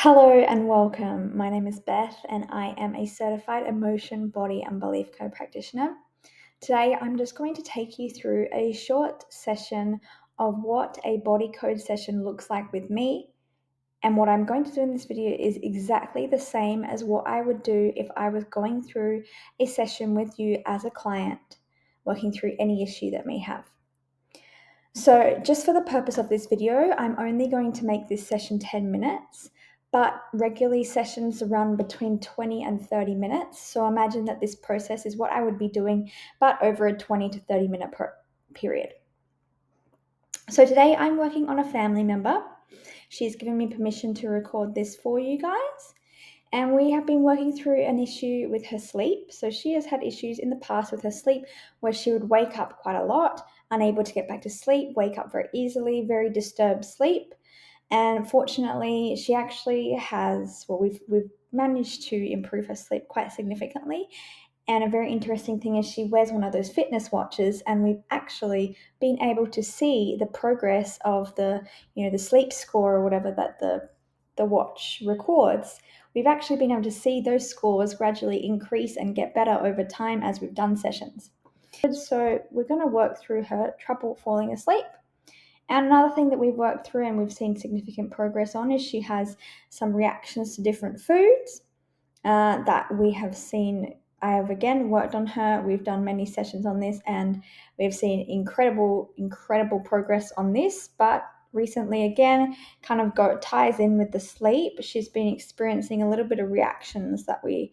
Hello and welcome. My name is Beth and I am a certified emotion, body, and belief code practitioner. Today, I'm just going to take you through a short session of what a body code session looks like with me. And what I'm going to do in this video is exactly the same as what I would do if I was going through a session with you as a client, working through any issue that may have. So just for the purpose of this video, I'm only going to make this session 10 minutes, but regularly sessions run between 20 and 30 minutes. So imagine that this process is what I would be doing, but over a 20 to 30 minute period. So today I'm working on a family member. She's given me permission to record this for you guys. And we have been working through an issue with her sleep. So she has had issues in the past with her sleep where she would wake up quite a lot, unable to get back to sleep, wake up very easily, very disturbed sleep. And fortunately, she actually has, we've managed to improve her sleep quite significantly. And a very interesting thing is she wears one of those fitness watches, and we've actually been able to see the progress of the sleep score or whatever that the watch records. We've actually been able to see those scores gradually increase and get better over time as we've done sessions. So we're going to work through her trouble falling asleep. And another thing that we've worked through and we've seen significant progress on is she has some reactions to different foods that we have seen. I have again worked on her. We've done many sessions on this and we've seen incredible progress on this. But recently, again, kind of ties in with the sleep. She's been experiencing a little bit of reactions that we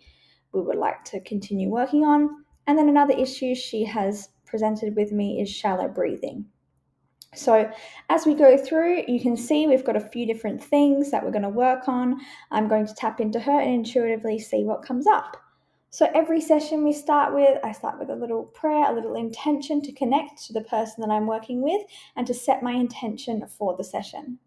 would like to continue working on. And then another issue she has presented with me is shallow breathing. So as we go through, you can see we've got a few different things that we're going to work on. I'm going to tap into her and intuitively see what comes up. So every session I start with a little prayer, a little intention to connect to the person that I'm working with and to set my intention for the session.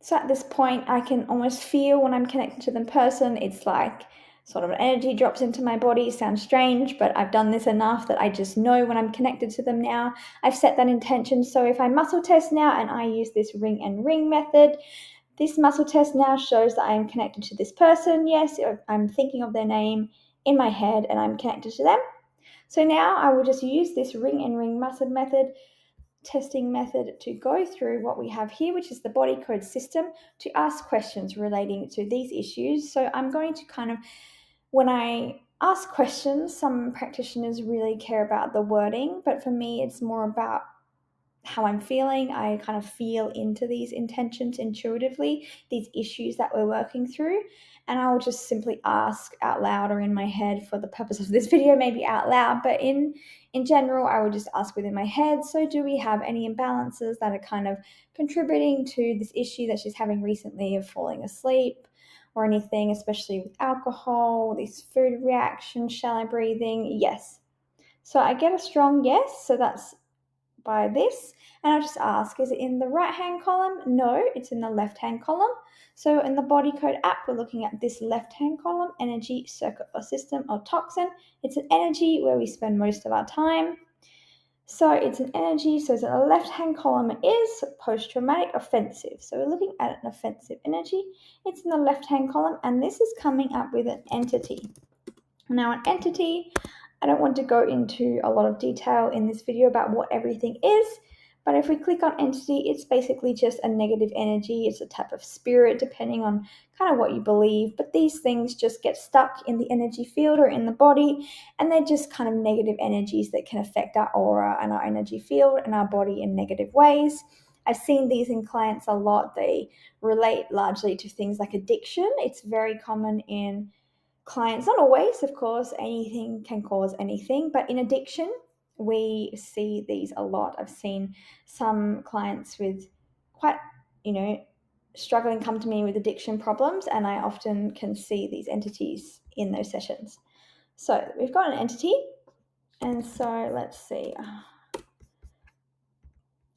So at this point, I can almost feel when I'm connected to the person, it's like sort of an energy drops into my body. It sounds strange, but I've done this enough that I just know when I'm connected to them now. I've set that intention. So if I muscle test now and I use this ring and ring method, this muscle test now shows that I am connected to this person. Yes, I'm thinking of their name in my head and I'm connected to them. So now I will just use this ring and ring muscle method testing method to go through what we have here, which is the body code system, to ask questions relating to these issues. So I'm going to when I ask questions, some practitioners really care about the wording, but for me, it's more about how I'm feeling. I kind of feel into these intentions intuitively, these issues that we're working through. And I'll just simply ask out loud or in my head for the purpose of this video, maybe out loud, but in general, I would just ask within my head. So do we have any imbalances that are kind of contributing to this issue that she's having recently of falling asleep or anything, especially with alcohol, these food reactions, shallow breathing? Yes. So I get a strong yes. So that's by this, and I'll just ask, is it in the right hand column? No, it's in the left hand column. So in the body code app, we're looking at this left hand column, energy, circuit or system or toxin. It's an energy where we spend most of our time. So it's an energy, so the left hand column is post-traumatic offensive. So we're looking at an offensive energy. It's in the left hand column, and this is coming up with an entity. Now, an entity, I don't want to go into a lot of detail in this video about what everything is, but if we click on entity, it's basically just a negative energy. It's a type of spirit, depending on kind of what you believe, but these things just get stuck in the energy field or in the body, and they're just kind of negative energies that can affect our aura and our energy field and our body in negative ways. I've seen these in clients a lot. They relate largely to things like addiction. It's very common in clients, not always, of course, anything can cause anything, but in addiction, we see these a lot. I've seen some clients with quite, struggling come to me with addiction problems, and I often can see these entities in those sessions. So we've got an entity, and so let's see.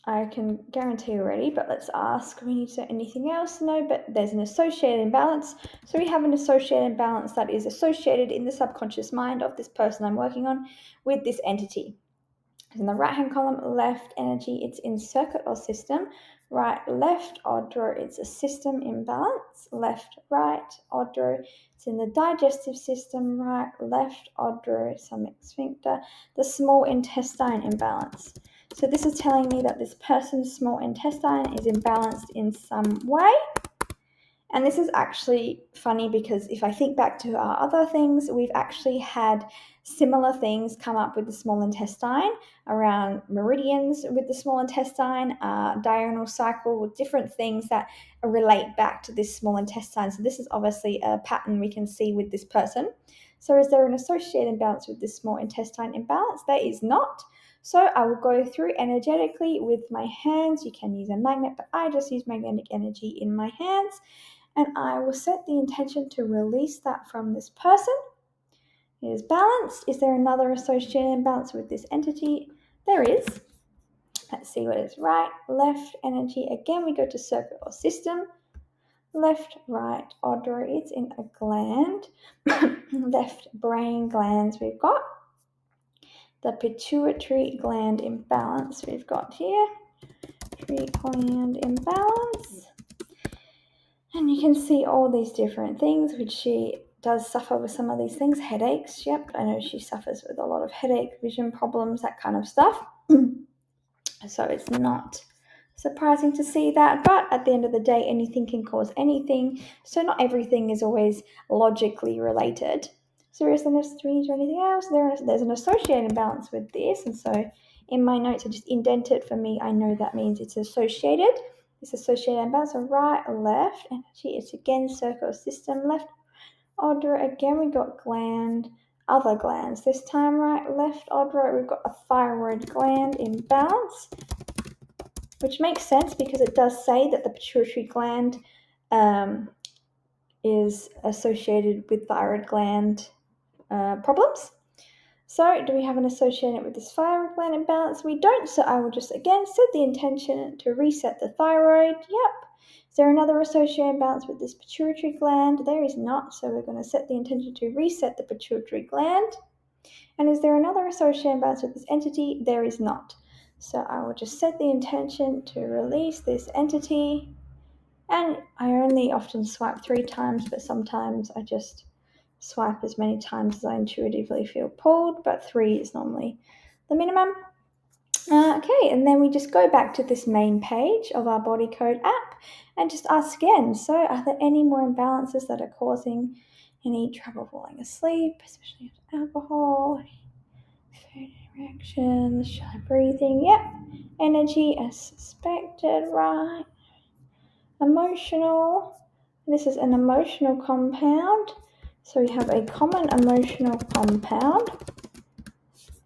I can guarantee already, but let's ask. We need to know anything else? No, but there's an associated imbalance. So we have an associated imbalance that is associated in the subconscious mind of this person I'm working on with this entity. In the right-hand column, left energy, it's in circuit or system. Right, left, odd draw, it's a system imbalance. Left, right, odd draw, it's in the digestive system. Right, left, odd draw, stomach sphincter. The small intestine imbalance. So this is telling me that this person's small intestine is imbalanced in some way. And this is actually funny because if I think back to our other things, we've actually had similar things come up with the small intestine around meridians with the small intestine, diurnal cycle, with different things that relate back to this small intestine. So this is obviously a pattern we can see with this person. So is there an associated imbalance with this small intestine imbalance? There is not. So I will go through energetically with my hands. You can use a magnet, but I just use magnetic energy in my hands. And I will set the intention to release that from this person. It is balanced. Is there another associated imbalance with this entity? There is. Let's see what is right, left energy. Again, we go to circuit or system. Left, right, odd draw, it's in a gland. Left brain glands we've got. The pituitary gland imbalance we've got here. Pituitary gland imbalance. And you can see all these different things, which she does suffer with some of these things. Headaches, yep, I know she suffers with a lot of headache, vision problems, that kind of stuff. So it's not surprising to see that, but at the end of the day, anything can cause anything. So not everything is always logically related. So is there anything else? There's an associated imbalance with this, and so in my notes I just indent it for me. I know that means it's associated. It's associated imbalance. So right, left energy. It's again circle system. Left order again. We got gland. Other glands. This time right, left order. We've got a thyroid gland imbalance, which makes sense because it does say that the pituitary gland is associated with thyroid gland problems. So do we have an associated with this thyroid gland imbalance? We don't, so I will just again set the intention to reset the thyroid. Yep. Is there another associated imbalance with this pituitary gland? There is not, so we're going to set the intention to reset the pituitary gland. And is there another associated imbalance with this entity? There is not. So I will just set the intention to release this entity. And I only often swipe 3 times, but sometimes I just swipe as many times as I intuitively feel pulled, but 3 is normally the minimum. Okay, and then we just go back to this main page of our body code app and just ask again. So are there any more imbalances that are causing any trouble falling asleep, especially after alcohol, food reactions, shallow breathing? Yep. Energy as suspected, right? Emotional. This is an emotional compound. So we have a common emotional compound.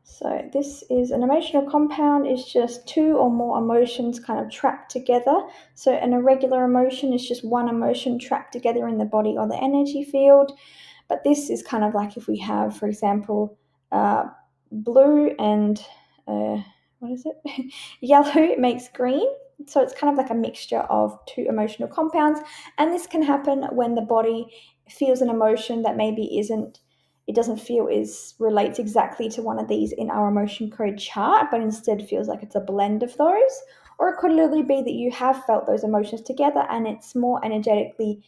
So this is an emotional compound is just 2 or more emotions kind of trapped together. So an irregular emotion is just one emotion trapped together in the body or the energy field. But this is kind of like if we have, for example, blue and yellow, it makes green. So it's kind of like a mixture of 2 emotional compounds. And this can happen when the body feels an emotion that maybe it doesn't feel relates exactly to one of these in our emotion code chart, but instead feels like it's a blend of those. Or it could literally be that you have felt those emotions together and it's more energetically,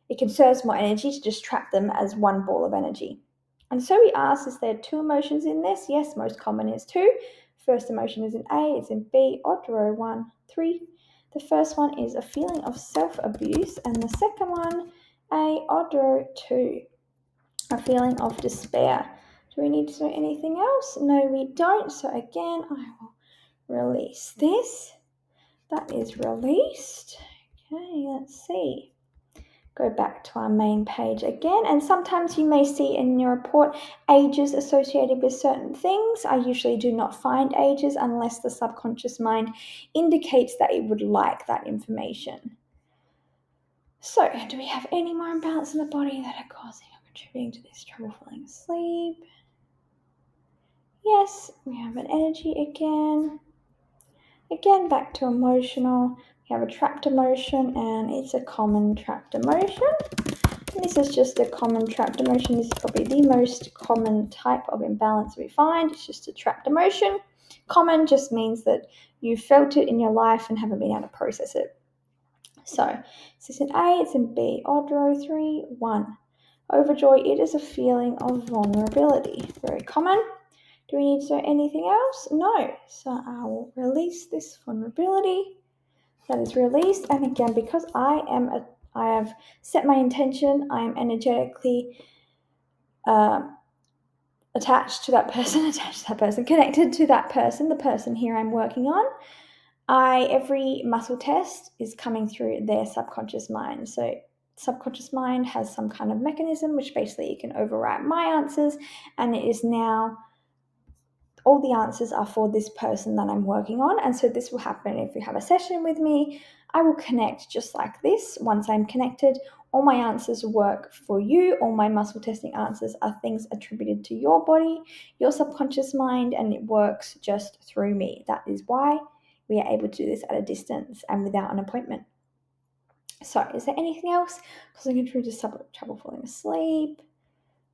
it conserves more energy to just trap them as one ball of energy. And so we asked, is there 2 emotions in this? Yes, most common is 2. First emotion is in A, it's in B, odd row 1, 3. The first one is a feeling of self-abuse, and the second one, A, odd row 2, a feeling of despair. Do we need to know anything else? No, we don't. So again, I will release this. That is released. Okay, let's see. Go back to our main page again, and sometimes you may see in your report ages associated with certain things. I usually do not find ages unless the subconscious mind indicates that it would like that information. So, do we have any more imbalance in the body that are causing or contributing to this trouble falling asleep? Yes, we have an energy again. Again, back to emotional. We have a trapped emotion, and it's a common trapped emotion. And this is just a common trapped emotion. This is probably the most common type of imbalance we find. It's just a trapped emotion. Common just means that you felt it in your life and haven't been able to process it. So, it's in A, it's in B. Odd row 3, 1. Overjoy, it is a feeling of vulnerability. Very common. Do we need to know anything else? No. So I will release this vulnerability. That is released. And again, because I have set my intention, I am energetically attached to that person, connected to that person, the person here I'm working on. Every muscle test is coming through their subconscious mind. So subconscious mind has some kind of mechanism which basically it can overwrite my answers, and it is now all the answers are for this person that I'm working on. And so this will happen if you have a session with me. I will connect just like this. Once I'm connected, all my answers work for you. All my muscle testing answers are things attributed to your body, your subconscious mind, and it works just through me. That is why we are able to do this at a distance and without an appointment. So is there anything else? Because I'm going through just trouble falling asleep.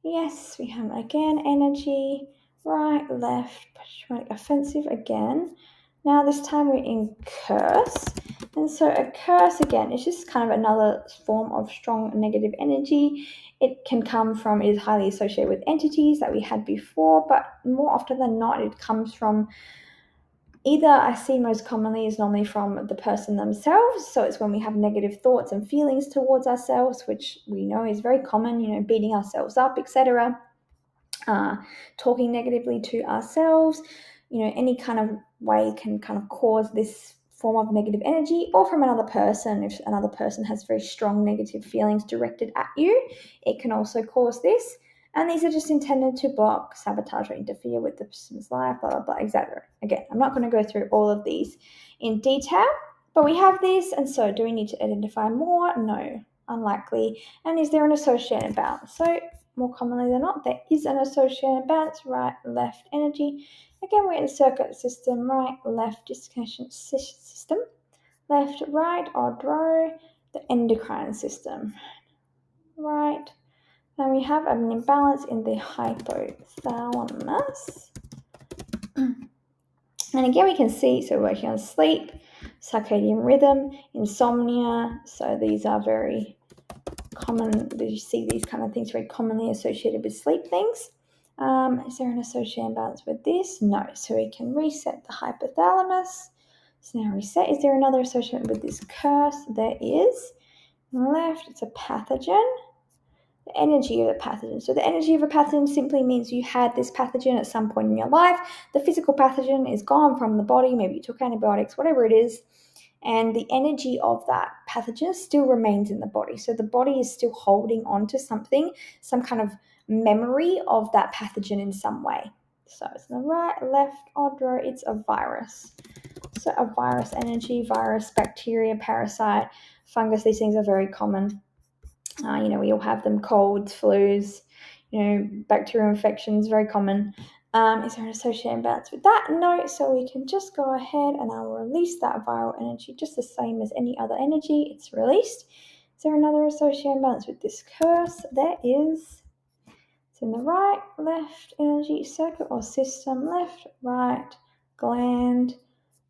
Yes, we have again energy. Right, left, patriotic, offensive again. Now this time we're in curse. And so a curse again is just kind of another form of strong negative energy. It can come from, it is highly associated with entities that we had before, but more often than not, it comes from either, I see most commonly is normally from the person themselves. So it's when we have negative thoughts and feelings towards ourselves, which we know is very common, beating ourselves up, etc. Talking negatively to ourselves, any kind of way can kind of cause this form of negative energy, or from another person. If another person has very strong negative feelings directed at you, it can also cause this. And these are just intended to block, sabotage, or interfere with the person's life, blah, blah, blah, etc. Again, I'm not going to go through all of these in detail, but we have this. And so do we need to identify more? No, unlikely. And is there an associated balance? So more commonly than not, there is an associated balance, right, left energy. Again, we're in the circuit system, right, left disconnection system, left, right, odd row, the endocrine system, right. Then we have an imbalance in the hypothalamus. And again, we can see, so we're working on sleep, circadian rhythm, insomnia. So these are very common. You see these kind of things very commonly associated with sleep things. Is there an associated balance with this? No. So we can reset the hypothalamus. So now reset. Is there another association with this curse? There is. On the left, it's a pathogen. The energy of the pathogen. So the energy of a pathogen simply means you had this pathogen at some point in your life. The physical pathogen is gone from the body. Maybe you took antibiotics, whatever it is. And the energy of that pathogen still remains in the body. So the body is still holding on to something, some kind of memory of that pathogen in some way. So it's the right, left, odd row, it's a virus. So a virus energy, virus, bacteria, parasite, fungus, these things are very common. We all have them, colds, flus, bacterial infections, very common. Is there an associated imbalance with that? No, so we can just go ahead and I will release that viral energy just the same as any other energy. It's released. Is there another associated imbalance with this curse? There is. It's in the right, left energy circuit or system, left, right, gland,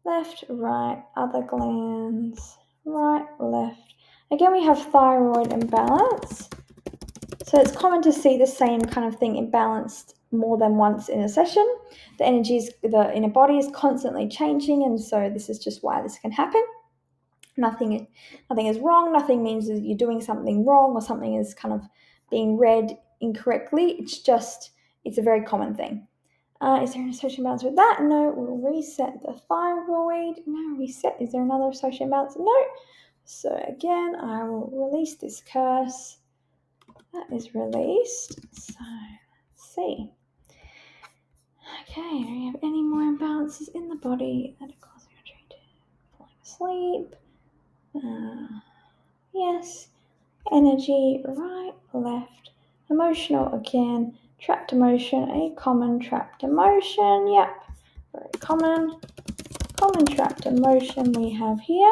left, right, other glands, right, left. Again, we have thyroid imbalance. So it's common to see the same kind of thing imbalanced more than once in a session. The energies in a body is constantly changing, and so this is just why this can happen. Nothing is wrong. Nothing means that you're doing something wrong or something is kind of being read incorrectly. It's a very common thing. Is there an associated balance with that? No. We'll reset the thyroid. No, reset. Is there another associated balance? No. So again, I will release this curse. That is released. So let's see. Okay, do we have any more imbalances in the body that are causing you to fall asleep? Yes. Energy, right, left. Emotional again. Trapped emotion, a common trapped emotion. Yep, very common. common trapped emotion we have here.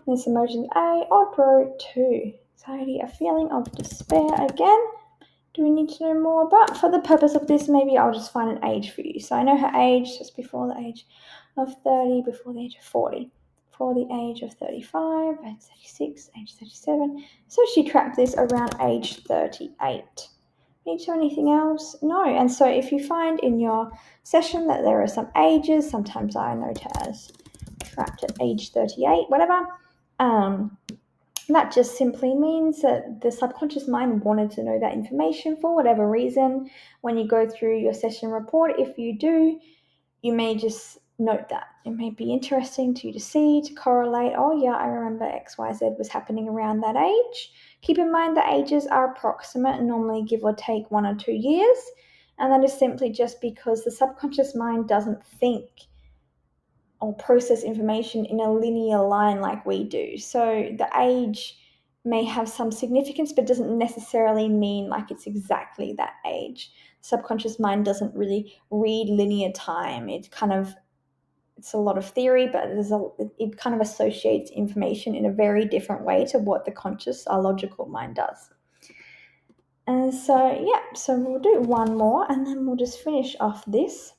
This emotion A, odd row 2. Anxiety, a feeling of despair again. Do we need to know more? But for the purpose of this, maybe I'll just find an age for you. So I know her age, just before the age of 30, before the age of 40. For the age of 35, age 36, age 37. So she trapped this around age 38. Need to know anything else? No. And so if you find in your session that there are some ages, sometimes I note as trapped at age 38, whatever, that just simply means that the subconscious mind wanted to know that information for whatever reason. When you go through your session report, if you do, you may just note that. It may be interesting to you to see, to correlate, oh yeah, I remember XYZ was happening around that age. Keep in mind the ages are approximate, normally give or take 1 or 2 years, and that is simply just because the subconscious mind doesn't think or process information in a linear line like we do. So the age may have some significance, but doesn't necessarily mean like it's exactly that age. Subconscious mind doesn't really read linear time. It's a lot of theory, but it kind of associates information in a very different way to what the conscious, our logical mind does. And so, yeah, so we'll do one more and then we'll just finish off this.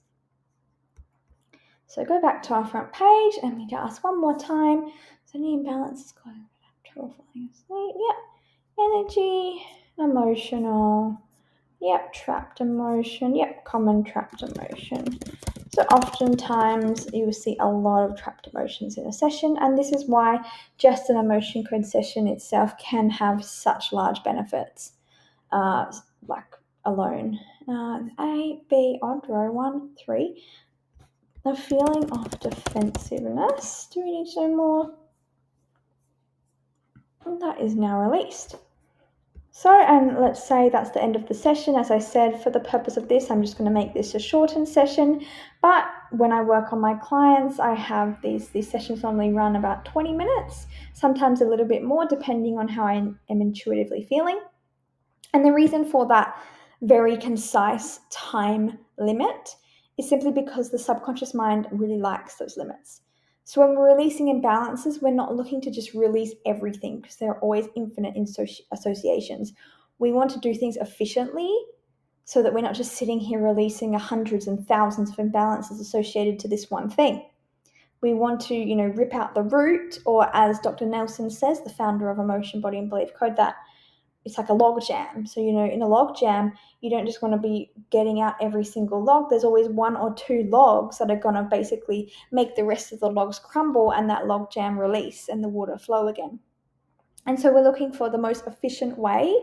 So go back to our front page and we ask one more time. So any imbalance is going trouble falling asleep. Yep. Energy, emotional. Yep. Trapped emotion. Yep. Common trapped emotion. So oftentimes you will see a lot of trapped emotions in a session, and this is why just an emotion code session itself can have such large benefits, like alone. A, B, odd row 1, 3. The feeling of defensiveness. Do we need to know more? That is now released. So, and let's say that's the end of the session. As I said, for the purpose of this, I'm just going to make this a shortened session. But when I work on my clients, I have these sessions normally run about 20 minutes, sometimes a little bit more, depending on how I am intuitively feeling. And the reason for that very concise time limit is simply because the subconscious mind really likes those limits. So when we're releasing imbalances, we're not looking to just release everything because there are always infinite associations. We want to do things efficiently so that we're not just sitting here releasing hundreds and thousands of imbalances associated to this one thing. We want to, rip out the root, or as Dr. Nelson says, the founder of Emotion, Body and Belief Code, that it's like a log jam. So, in a log jam, you don't just want to be getting out every single log. There's always 1 or 2 logs that are going to basically make the rest of the logs crumble and that log jam release and the water flow again. And so we're looking for the most efficient way.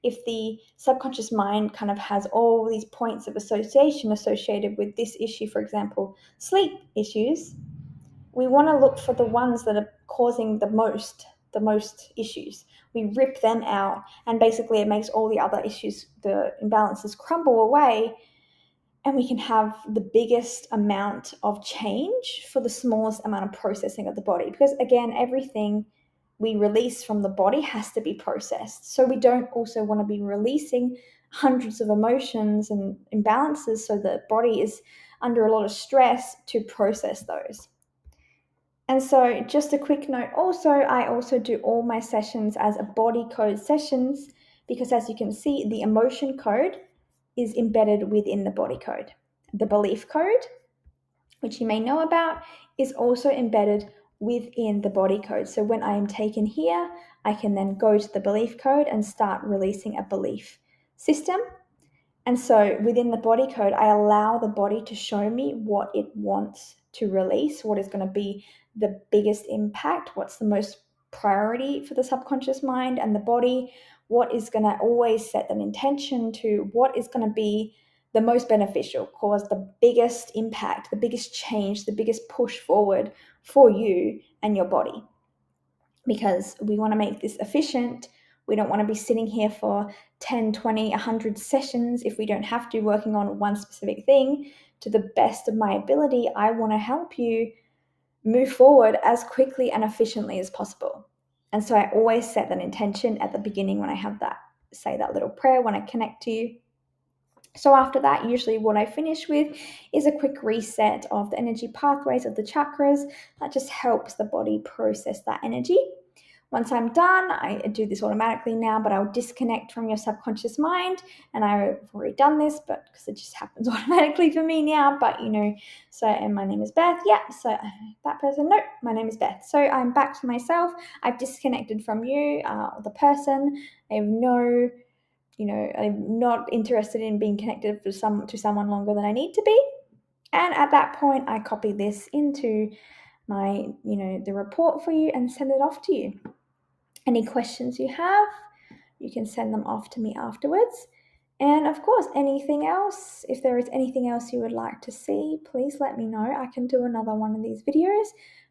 If the subconscious mind kind of has all these points of association associated with this issue, for example, sleep issues, we want to look for the ones that are causing the most issues. We rip them out, and basically it makes all the other issues, the imbalances, crumble away, and we can have the biggest amount of change for the smallest amount of processing of the body. Because again, everything we release from the body has to be processed. So we don't also want to be releasing hundreds of emotions and imbalances, so the body is under a lot of stress to process those. And so just a quick note also, I also do all my sessions as a body code sessions, because as you can see, the emotion code is embedded within the body code. The belief code, which you may know about, is also embedded within the body code. So when I am taken here, I can then go to the belief code and start releasing a belief system. And so within the body code, I allow the body to show me what it wants to release, what is going to be the biggest impact, what's the most priority for the subconscious mind and the body, what is going to always set an intention to, what is going to be the most beneficial, cause the biggest impact, the biggest change, the biggest push forward for you and your body. Because we want to make this efficient. We don't want to be sitting here for 10, 20, 100 sessions if we don't have to, working on one specific thing. To the best of my ability, I want to help you move forward as quickly and efficiently as possible. And so I always set that intention at the beginning when I have that, say that little prayer when I connect to you. So after that, usually what I finish with is a quick reset of the energy pathways of the chakras. That just helps the body process that energy. Once I'm done, I do this automatically now, but I'll disconnect from your subconscious mind. And I've already done this, but because it just happens automatically for me now. But so, and my name is Beth. Yeah, so that person, nope, my name is Beth. So I'm back to myself. I've disconnected from you, the person. I have no, I'm not interested in being connected to someone longer than I need to be. And at that point, I copy this into my, the report for you and send it off to you. Any questions you have, you can send them off to me afterwards. And of course, anything else, if there is anything else you would like to see, please let me know. I can do another one of these videos,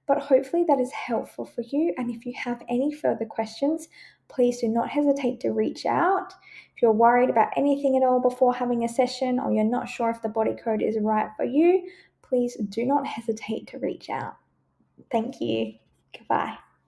but hopefully that is helpful for you. And if you have any further questions, please do not hesitate to reach out. If you're worried about anything at all before having a session, or you're not sure if the body code is right for you, please do not hesitate to reach out. Thank you. Goodbye.